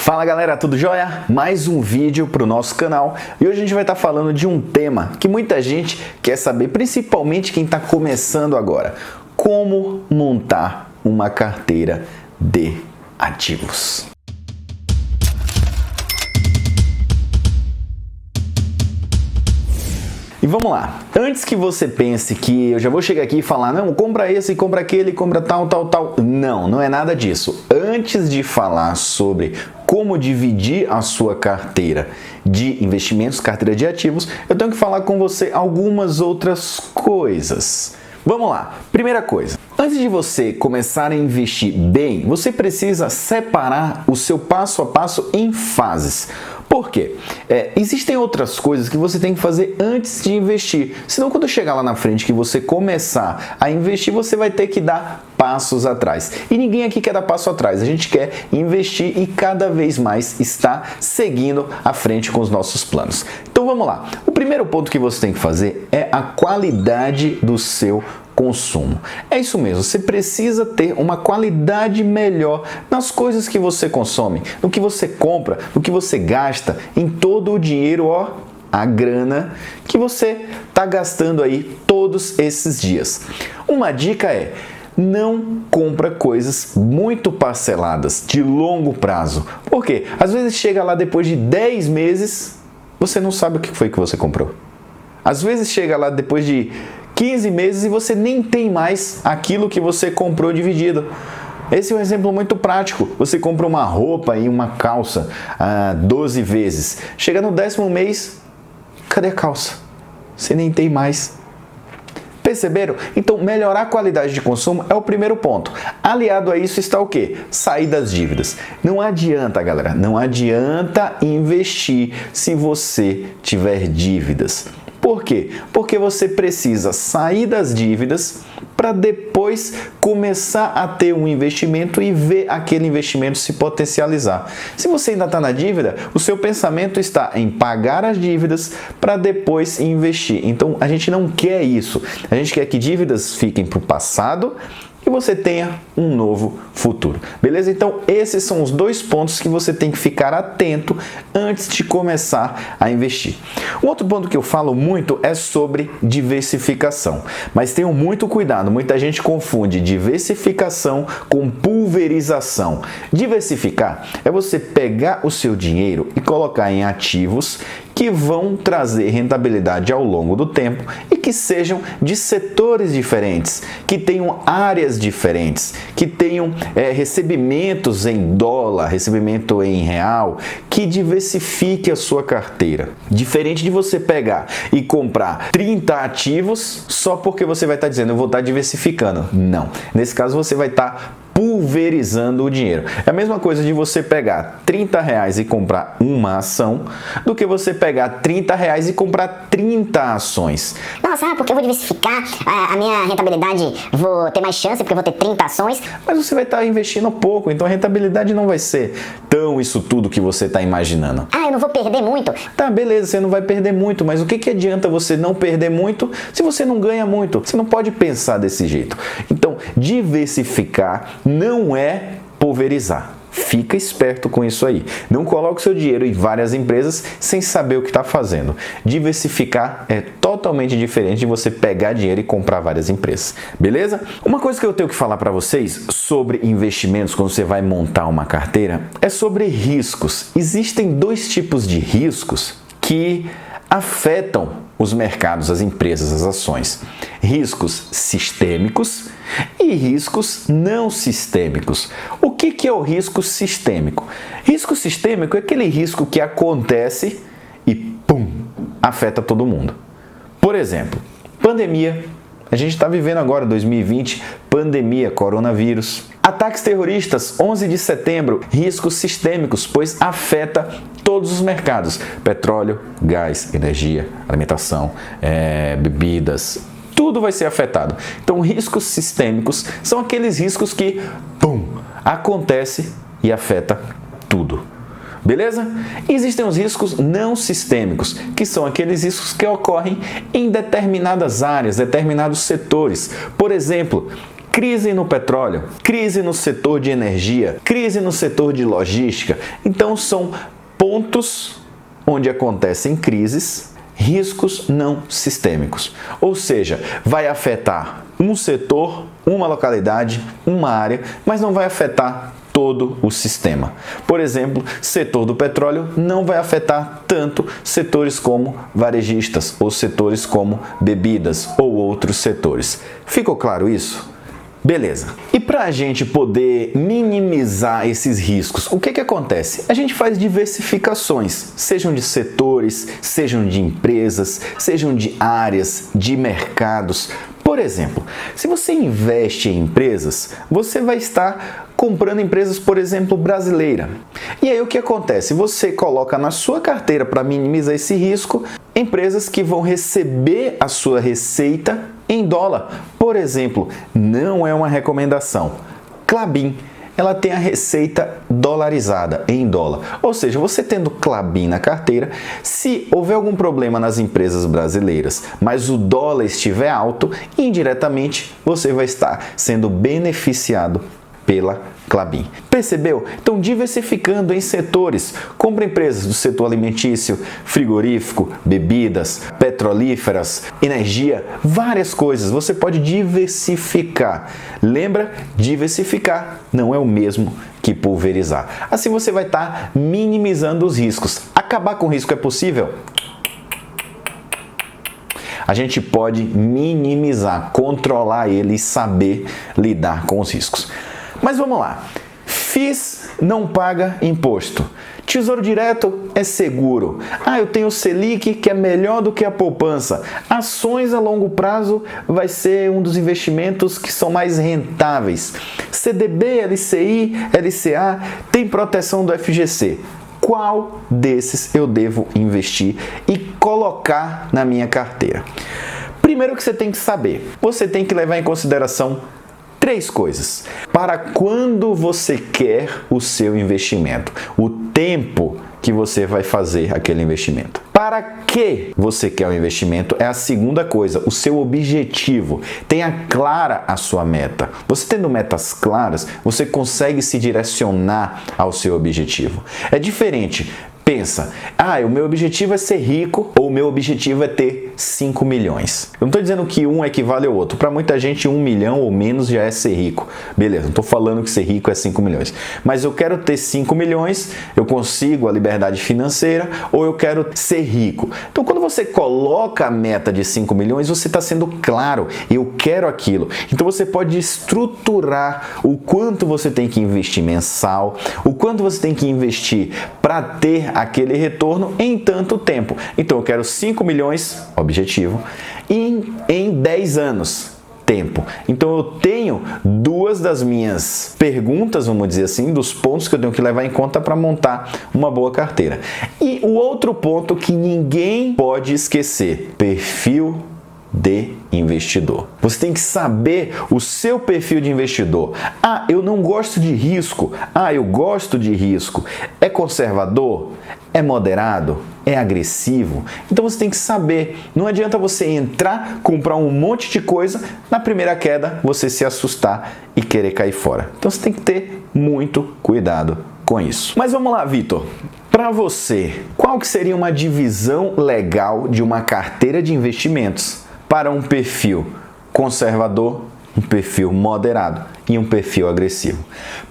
Fala galera, tudo jóia? Mais um vídeo para o nosso canal e hoje a gente vai estar falando de um tema que muita gente quer saber, principalmente quem está começando agora: como montar uma carteira de ativos. E vamos lá, antes que você pense que eu já vou chegar aqui e falar, não, compra esse, compra aquele, compra tal. Não é nada disso. Antes de falar sobre como dividir a sua carteira de investimentos, carteira de ativos, eu tenho que falar com você algumas outras coisas. Vamos lá, primeira coisa, antes de você começar a investir bem, você precisa separar o seu passo a passo em fases. Por quê? Existem outras coisas que você tem que fazer antes de investir. Senão, quando chegar lá na frente que você começar a investir, você vai ter que dar passos atrás. E ninguém aqui quer dar passo atrás. A gente quer investir e cada vez mais estar seguindo à frente com os nossos planos. Então vamos lá. O primeiro ponto que você tem que fazer é a qualidade do seu consumo. É isso mesmo, você precisa ter uma qualidade melhor nas coisas que você consome, no que você compra, no que você gasta, em todo o dinheiro, a grana que você está gastando aí todos esses dias. Uma dica é: não compra coisas muito parceladas, de longo prazo. Por quê? Às vezes chega lá depois de 10 meses, você não sabe o que foi que você comprou. Às vezes chega lá depois de 15 meses e você nem tem mais aquilo que você comprou dividido. Esse é um exemplo muito prático. Você compra uma roupa e uma calça 12 vezes. Chega no 10º mês, cadê a calça? Você nem tem mais. Perceberam? Então, melhorar a qualidade de consumo é o primeiro ponto. Aliado a isso está o quê? Sair das dívidas. Não adianta, galera, não adianta investir se você tiver dívidas. Por quê? Porque você precisa sair das dívidas para depois começar a ter um investimento e ver aquele investimento se potencializar. Se você ainda está na dívida, o seu pensamento está em pagar as dívidas para depois investir. Então, a gente não quer isso. A gente quer que dívidas fiquem para o passado e você tenha um novo futuro. Beleza? Então, esses são os dois pontos que você tem que ficar atento antes de começar a investir. Um outro ponto que eu falo muito é sobre diversificação. Mas tenham muito cuidado, muita gente confunde diversificação com pulverização. Diversificar é você pegar o seu dinheiro e colocar em ativos que vão trazer rentabilidade ao longo do tempo e que sejam de setores diferentes, que tenham áreas diferentes, que tenham recebimentos em dólar, recebimento em real, que diversifique a sua carteira. Diferente de você pegar e comprar 30 ativos só porque você vai estar dizendo, eu vou estar diversificando. Não. Nesse caso, você vai estar pulverizando o dinheiro. É a mesma coisa de você pegar R$30 e comprar uma ação do que você pegar R$30 e comprar 30 ações. Nossa, porque eu vou diversificar a minha rentabilidade, vou ter mais chance porque eu vou ter 30 ações. Mas você vai estar investindo pouco, então a rentabilidade não vai ser tão isso tudo que você está imaginando. Ah, eu não vou perder muito? Tá, beleza, você não vai perder muito, mas o que adianta você não perder muito se você não ganha muito? Você não pode pensar desse jeito. Então, diversificar não é pulverizar. Fica esperto com isso aí. Não coloque o seu dinheiro em várias empresas sem saber o que está fazendo. Diversificar é totalmente diferente de você pegar dinheiro e comprar várias empresas. Beleza? Uma coisa que eu tenho que falar para vocês sobre investimentos quando você vai montar uma carteira é sobre riscos. Existem dois tipos de riscos que afetam os mercados, as empresas, as ações. Riscos sistêmicos e riscos não sistêmicos. O que é o risco sistêmico? Risco sistêmico é aquele risco que acontece e pum, afeta todo mundo. Por exemplo, pandemia. A gente está vivendo agora, 2020, pandemia, coronavírus. Ataques terroristas, 11 de setembro, riscos sistêmicos, pois afeta todos os mercados. Petróleo, gás, energia, alimentação, bebidas, tudo vai ser afetado. Então, riscos sistêmicos são aqueles riscos que, pum, acontece e afeta tudo. Beleza? E existem os riscos não sistêmicos, que são aqueles riscos que ocorrem em determinadas áreas, determinados setores. Por exemplo, Crise no petróleo, crise no setor de energia, crise no setor de logística. Então são pontos onde acontecem crises, riscos não sistêmicos. Ou seja, vai afetar um setor, uma localidade, uma área, mas não vai afetar todo o sistema. Por exemplo, setor do petróleo não vai afetar tanto setores como varejistas ou setores como bebidas ou outros setores. Ficou claro isso? Beleza. E para a gente poder minimizar esses riscos, o que acontece? A gente faz diversificações, sejam de setores, sejam de empresas, sejam de áreas, de mercados. Por exemplo, se você investe em empresas, você vai estar comprando empresas, por exemplo, brasileira. E aí o que acontece? Você coloca na sua carteira para minimizar esse risco, empresas que vão receber a sua receita em dólar. Por exemplo, não é uma recomendação. Klabin, ela tem a receita dolarizada em dólar. Ou seja, você tendo Klabin na carteira, se houver algum problema nas empresas brasileiras, mas o dólar estiver alto, indiretamente você vai estar sendo beneficiado pela Klabin. Percebeu? Então, diversificando em setores. Compra empresas do setor alimentício, frigorífico, bebidas, petrolíferas, energia, várias coisas. Você pode diversificar. Lembra? Diversificar não é o mesmo que pulverizar. Assim você vai estar minimizando os riscos. Acabar com o risco é possível? A gente pode minimizar, controlar ele e saber lidar com os riscos. Mas vamos lá. FIIs não paga imposto. Tesouro Direto é seguro. Eu tenho o Selic, que é melhor do que a poupança. Ações a longo prazo vai ser um dos investimentos que são mais rentáveis. CDB, LCI, LCA tem proteção do FGC. Qual desses eu devo investir e colocar na minha carteira? Primeiro que você tem que saber, você tem que levar em consideração 3 coisas. Para quando você quer o seu investimento, o tempo que você vai fazer aquele investimento. Para que você quer o investimento é a segunda coisa, o seu objetivo. Tenha clara a sua meta. Você tendo metas claras, você consegue se direcionar ao seu objetivo. É diferente. Pensa, o meu objetivo é ser rico ou o meu objetivo é ter 5 milhões. Eu não estou dizendo que um equivale ao outro. Para muita gente, 1 milhão ou menos já é ser rico. Beleza, não estou falando que ser rico é 5 milhões. Mas eu quero ter 5 milhões, eu consigo a liberdade financeira ou eu quero ser rico. Então, quando você coloca a meta de 5 milhões, você está sendo claro, eu quero aquilo. Então, você pode estruturar o quanto você tem que investir mensal, o quanto você tem que investir para ter aquele retorno em tanto tempo. Então eu quero 5 milhões, objetivo, em 10 anos, tempo. Então eu tenho 2 das minhas perguntas, vamos dizer assim, dos pontos que eu tenho que levar em conta para montar uma boa carteira. E o outro ponto que ninguém pode esquecer, perfil de investidor. Você tem que saber o seu perfil de investidor. Eu não gosto de risco. Eu gosto de risco. É conservador? É moderado? É agressivo? Então você tem que saber. Não adianta você entrar, comprar um monte de coisa, na primeira queda você se assustar e querer cair fora. Então você tem que ter muito cuidado com isso. Mas vamos lá, Vitor. Para você, qual que seria uma divisão legal de uma carteira de investimentos para um perfil conservador, um perfil moderado e um perfil agressivo?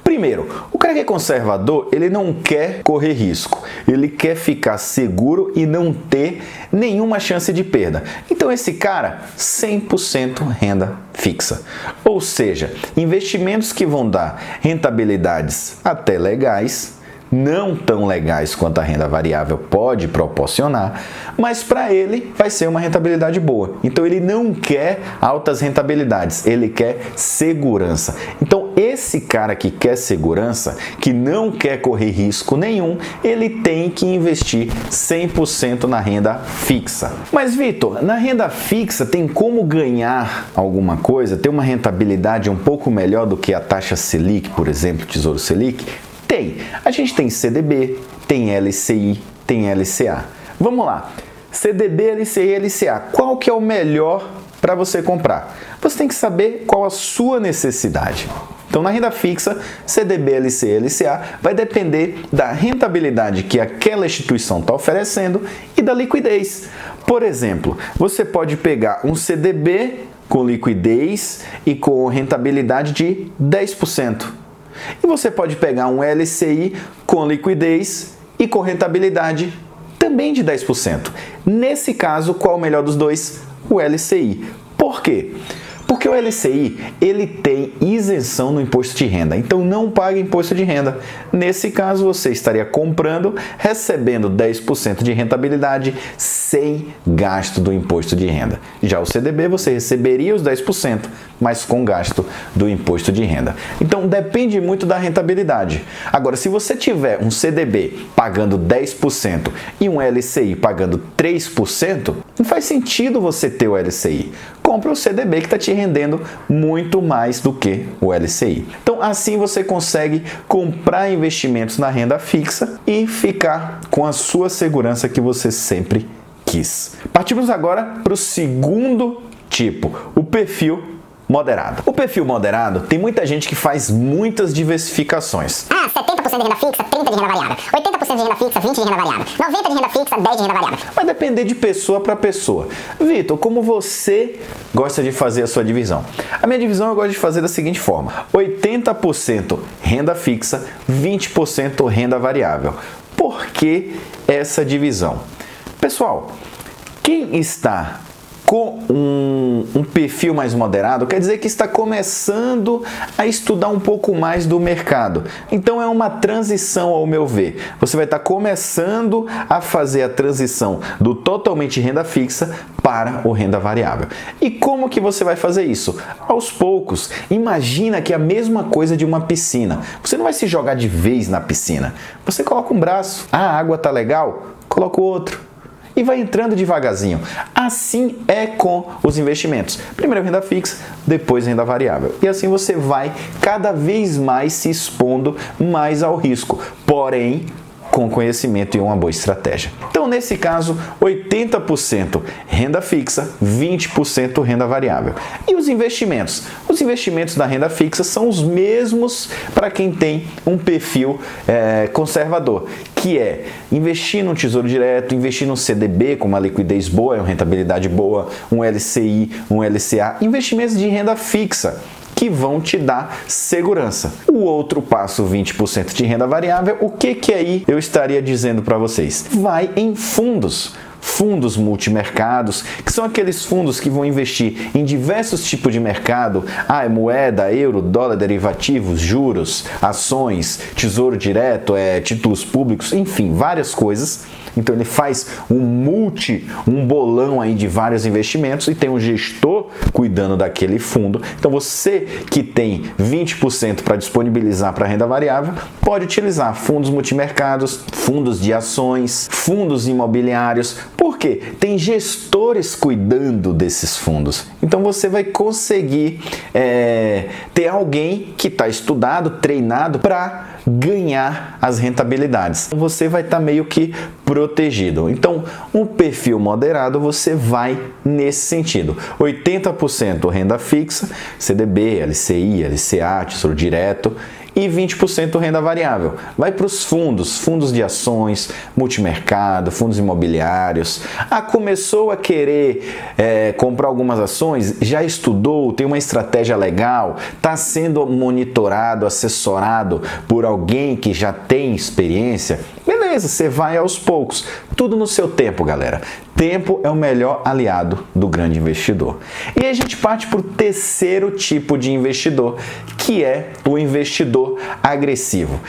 Primeiro, o cara que é conservador, ele não quer correr risco, ele quer ficar seguro e não ter nenhuma chance de perda. Então esse cara, 100% renda fixa. Ou seja, investimentos que vão dar rentabilidades até legais, não tão legais quanto a renda variável pode proporcionar, mas para ele vai ser uma rentabilidade boa. Então ele não quer altas rentabilidades, ele quer segurança. Então esse cara que quer segurança, que não quer correr risco nenhum, ele tem que investir 100% na renda fixa. Mas Vitor, na renda fixa tem como ganhar alguma coisa, ter uma rentabilidade um pouco melhor do que a taxa Selic, por exemplo, Tesouro Selic? Tem. A gente tem CDB, tem LCI, tem LCA. Vamos lá. CDB, LCI e LCA. Qual que é o melhor para você comprar? Você tem que saber qual a sua necessidade. Então, na renda fixa, CDB, LCI, LCA vai depender da rentabilidade que aquela instituição está oferecendo e da liquidez. Por exemplo, você pode pegar um CDB com liquidez e com rentabilidade de 10%. E você pode pegar um LCI com liquidez e com rentabilidade também de 10%. Nesse caso, qual é o melhor dos dois? O LCI. Por quê? Porque o LCI, ele tem isenção no imposto de renda, então não paga imposto de renda. Nesse caso, você estaria comprando, recebendo 10% de rentabilidade sem gasto do imposto de renda. Já o CDB, você receberia os 10%, mas com gasto do imposto de renda. Então, depende muito da rentabilidade. Agora, se você tiver um CDB pagando 10% e um LCI pagando 3%, não faz sentido você ter o LCI. Compra o CDB que está te rendendo muito mais do que o LCI. Então, assim você consegue comprar investimentos na renda fixa e ficar com a sua segurança que você sempre quis. Partimos agora para o segundo tipo, o perfil moderado. O perfil moderado tem muita gente que faz muitas diversificações. 70% de renda fixa, 30% de renda variável. 80% de renda fixa, 20% de renda variável. 90% de renda fixa, 10% de renda variável. Vai depender de pessoa para pessoa. Vitor, como você gosta de fazer a sua divisão? A minha divisão eu gosto de fazer da seguinte forma: 80% renda fixa, 20% renda variável. Por que essa divisão? Pessoal, quem está com um perfil mais moderado, quer dizer que está começando a estudar um pouco mais do mercado. Então é uma transição, ao meu ver. Você vai estar começando a fazer a transição do totalmente renda fixa para o renda variável. E como que você vai fazer isso? Aos poucos. Imagina que é a mesma coisa de uma piscina. Você não vai se jogar de vez na piscina. Você coloca um braço. Ah, a água tá legal? Coloca o outro. E vai entrando devagarzinho. Assim é com os investimentos. Primeiro renda fixa, depois renda variável. E assim você vai cada vez mais se expondo mais ao risco. Porém, com conhecimento e uma boa estratégia. Então, nesse caso, 80% renda fixa, 20% renda variável. E os investimentos? Os investimentos da renda fixa são os mesmos para quem tem um perfil conservador, que é investir no Tesouro Direto, investir no CDB com uma liquidez boa, uma rentabilidade boa, um LCI, um LCA, investimentos de renda fixa, que vão te dar segurança. O outro passo, 20% de renda variável, o que aí eu estaria dizendo para vocês? Vai em fundos. Fundos multimercados, que são aqueles fundos que vão investir em diversos tipos de mercado, moeda, euro, dólar, derivativos, juros, ações, tesouro direto, títulos públicos, enfim, várias coisas. Então ele faz um bolão aí de vários investimentos e tem um gestor cuidando daquele fundo. Então você que tem 20% para disponibilizar para renda variável, pode utilizar fundos multimercados, fundos de ações, fundos imobiliários. Por quê? Tem gestores cuidando desses fundos. Então você vai conseguir ter alguém que está estudado, treinado para ganhar as rentabilidades. Você vai estar meio que protegido. Então, um perfil moderado você vai nesse sentido. 80% renda fixa, CDB, LCI, LCA, Tesouro Direto, e 20% renda variável. Vai para os fundos de ações, multimercado, fundos imobiliários. Começou a querer comprar algumas ações, já estudou, tem uma estratégia legal, está sendo monitorado, assessorado por alguém que já tem experiência. Beleza, você vai aos poucos. Tudo no seu tempo, galera. Tempo é o melhor aliado do grande investidor. E aí a gente parte para o terceiro tipo de investidor, que é o investidor agressivo.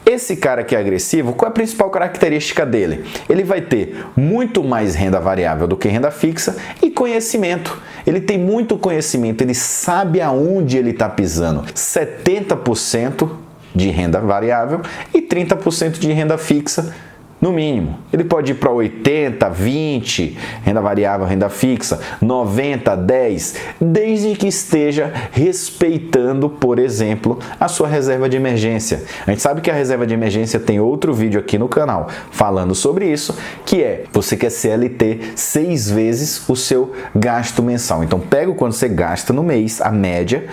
Esse cara que é agressivo, qual é a principal característica dele? Ele vai ter muito mais renda variável do que renda fixa e conhecimento. Ele tem muito conhecimento, ele sabe aonde ele está pisando. 70% de renda variável e 30% de renda fixa, No mínimo. Ele pode ir para 80, 20, renda variável, renda fixa, 90, 10, desde que esteja respeitando, por exemplo, a sua reserva de emergência. A gente sabe que a reserva de emergência tem outro vídeo aqui no canal falando sobre isso, que é você quer CLT 6 vezes o seu gasto mensal. Então pega o quanto você gasta no mês, a média,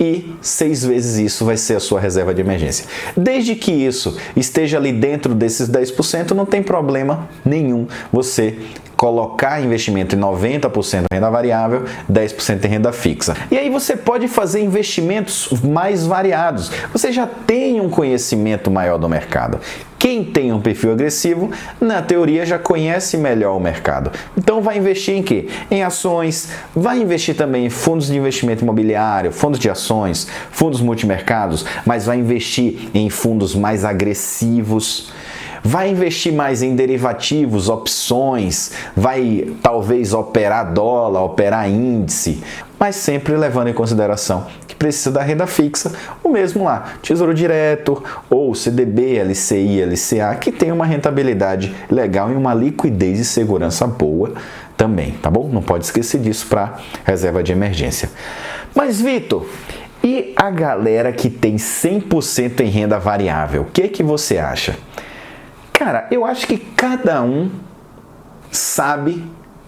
e 6 vezes isso vai ser a sua reserva de emergência. Desde que isso esteja ali dentro desses 10%, não tem problema nenhum você colocar investimento em 90% em renda variável, 10% em renda fixa. E aí você pode fazer investimentos mais variados. Você já tem um conhecimento maior do mercado. Quem tem um perfil agressivo, na teoria, já conhece melhor o mercado. Então vai investir em quê? Em ações, vai investir também em fundos de investimento imobiliário, fundos de ações, fundos multimercados, mas vai investir em fundos mais agressivos. Vai investir mais em derivativos, opções, vai talvez operar dólar, operar índice, mas sempre levando em consideração que precisa da renda fixa, o mesmo lá, Tesouro Direto ou CDB, LCI, LCA, que tem uma rentabilidade legal e uma liquidez e segurança boa também, tá bom? Não pode esquecer disso para reserva de emergência. Mas, Vitor, e a galera que tem 100% em renda variável, o que você acha? Cara, eu acho que cada um sabe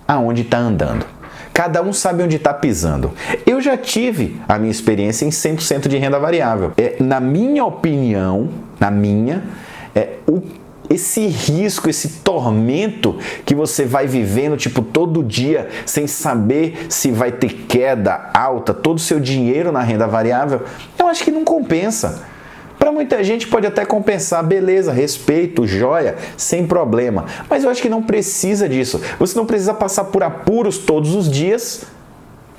aonde está andando. Cada um sabe onde está pisando. Eu já tive a minha experiência em 100% de renda variável. Na minha opinião, esse risco, esse tormento que você vai vivendo, tipo, todo dia, sem saber se vai ter queda alta, todo o seu dinheiro na renda variável, eu acho que não compensa. Para muita gente pode até compensar, beleza, respeito, joia, sem problema. Mas eu acho que não precisa disso. Você não precisa passar por apuros todos os dias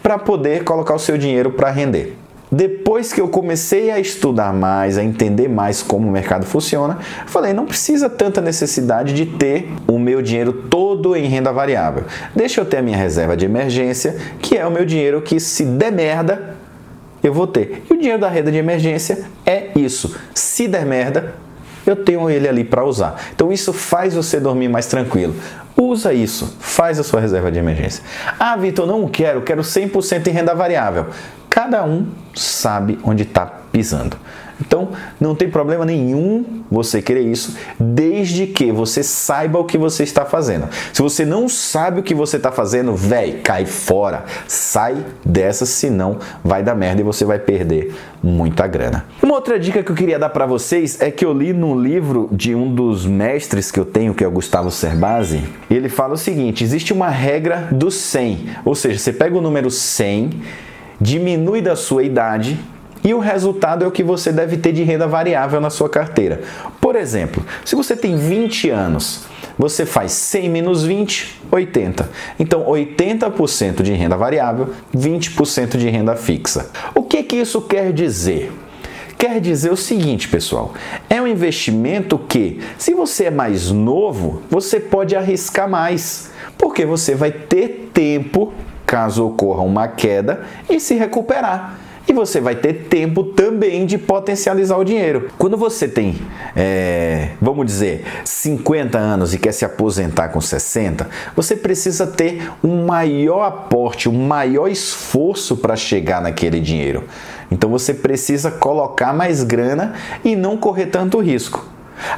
para poder colocar o seu dinheiro para render. Depois que eu comecei a estudar mais, a entender mais como o mercado funciona, eu falei, não precisa tanta necessidade de ter o meu dinheiro todo em renda variável. Deixa eu ter a minha reserva de emergência, que é o meu dinheiro que, se der merda, eu vou ter. E o dinheiro da renda de emergência é isso. Se der merda, eu tenho ele ali para usar. Então isso faz você dormir mais tranquilo. Usa isso, faz a sua reserva de emergência. Ah, Vitor, não quero 100% em renda variável. Cada um sabe onde está pisando. Então, não tem problema nenhum você querer isso, desde que você saiba o que você está fazendo. Se você não sabe o que você está fazendo, cai fora. Sai dessa, senão vai dar merda e você vai perder muita grana. Uma outra dica que eu queria dar para vocês é que eu li num livro de um dos mestres que eu tenho, que é o Gustavo Cerbasi. Ele fala o seguinte, existe uma regra do 100, ou seja, você pega o número 100, diminui da sua idade, e o resultado é o que você deve ter de renda variável na sua carteira. Por exemplo, se você tem 20 anos, você faz 100 menos 20, 80. Então, 80% de renda variável, 20% de renda fixa. O que isso quer dizer? Quer dizer o seguinte, pessoal, é um investimento que, se você é mais novo, você pode arriscar mais, porque você vai ter tempo, caso ocorra uma queda, e se recuperar. E você vai ter tempo também de potencializar o dinheiro. Quando você tem, vamos dizer, 50 anos e quer se aposentar com 60, você precisa ter um maior aporte, um maior esforço para chegar naquele dinheiro. Então você precisa colocar mais grana e não correr tanto risco.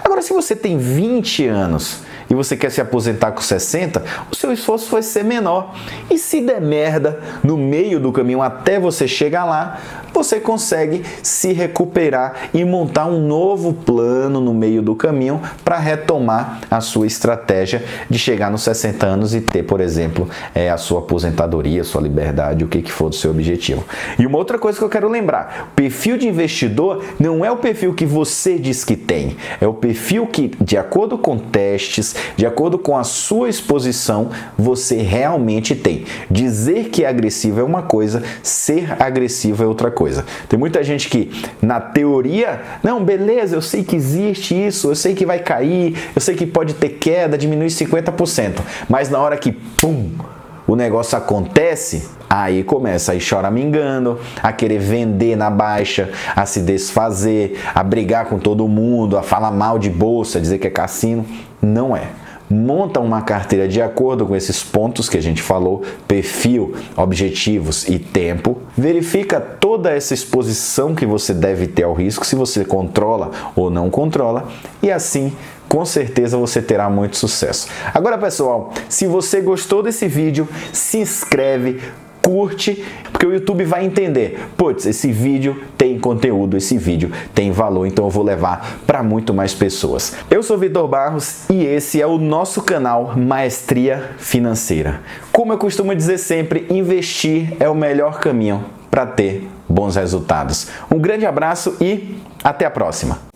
Agora, se você tem 20 anos e você quer se aposentar com 60, o seu esforço vai ser menor. E se der merda no meio do caminho até você chegar lá, você consegue se recuperar e montar um novo plano no meio do caminho para retomar a sua estratégia de chegar nos 60 anos e ter, por exemplo, a sua aposentadoria, a sua liberdade, o que for do seu objetivo. E uma outra coisa que eu quero lembrar, o perfil de investidor não é o perfil que você diz que tem, é o perfil que, de acordo com testes, de acordo com a sua exposição, você realmente tem. Dizer que é agressivo é uma coisa, ser agressivo é outra coisa. Tem muita gente que, na teoria, não, beleza, eu sei que existe isso, eu sei que vai cair, eu sei que pode ter queda, diminuir 50%, mas na hora que, pum, o negócio acontece, aí começa a ir choramingando, a querer vender na baixa, a se desfazer, a brigar com todo mundo, a falar mal de bolsa, a dizer que é cassino. Não é. Monta uma carteira de acordo com esses pontos que a gente falou, perfil, objetivos e tempo. Verifica toda essa exposição que você deve ter ao risco, se você controla ou não controla, e assim, com certeza você terá muito sucesso. Agora, pessoal, se você gostou desse vídeo, se inscreve, curte, porque o YouTube vai entender, putz, esse vídeo tem conteúdo, esse vídeo tem valor, então eu vou levar para muito mais pessoas. Eu sou Vitor Barros e esse é o nosso canal Maestria Financeira. Como eu costumo dizer sempre, investir é o melhor caminho para ter bons resultados. Um grande abraço e até a próxima!